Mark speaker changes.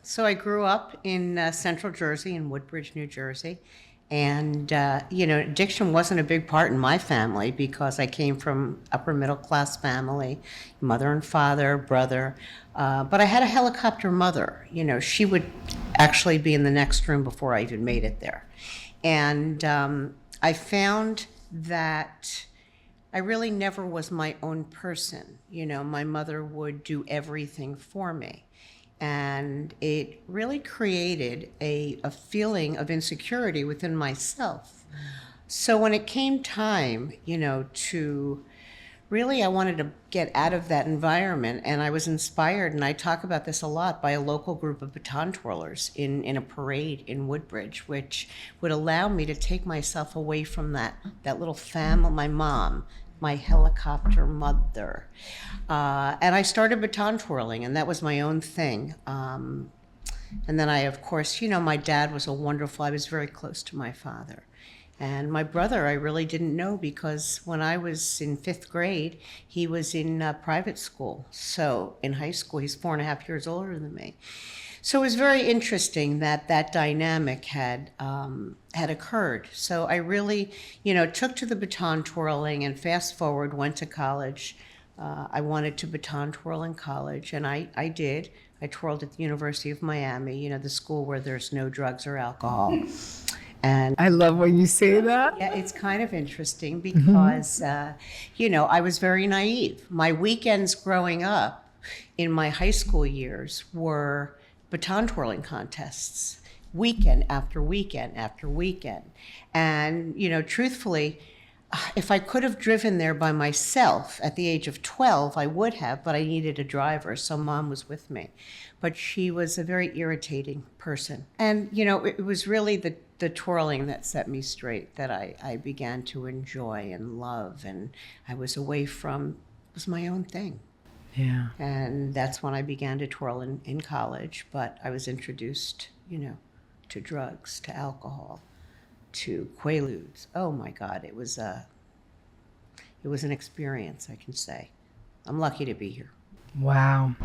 Speaker 1: So I grew up in central Jersey, in Woodbridge, New Jersey. And, addiction wasn't a big part in my family because I came from upper middle class family, mother and father, brother. But I had a helicopter mother. She would actually be in the next room before I even made it there. And I found that I really never was my own person. My mother would do everything for me. And it really created a feeling of insecurity within myself. So when it came time, to really, I wanted to get out of that environment, and I was inspired, and I talk about this a lot, by a local group of baton twirlers in a parade in Woodbridge, which would allow me to take myself away from that little family, my mom, my helicopter mother. And I started baton twirling, and that was my own thing. And then of course, my dad was I was very close to my father. And my brother, I really didn't know because when I was in 5th grade, he was in private school. So in high school, he's 4.5 years older than me. So it was very interesting that dynamic had occurred. So I really, took to the baton twirling, and fast forward, went to college. I wanted to baton twirl in college, and I did. I twirled at the University of Miami, the school where there's no drugs or alcohol. And
Speaker 2: I love when you say that.
Speaker 1: yeah, it's kind of interesting because, I was very naive. My weekends growing up in my high school years were baton twirling contests, weekend after weekend after weekend. And, truthfully, if I could have driven there by myself at the age of 12, I would have, but I needed a driver, so Mom was with me. But she was a very irritating person. And, it was really the twirling that set me straight, that I began to enjoy and love, and I was away from, it was my own thing.
Speaker 2: Yeah.
Speaker 1: And that's when I began to twirl in college, but I was introduced, to drugs, to alcohol, to Quaaludes. Oh my God, it was an experience, I can say. I'm lucky to be here.
Speaker 2: Wow.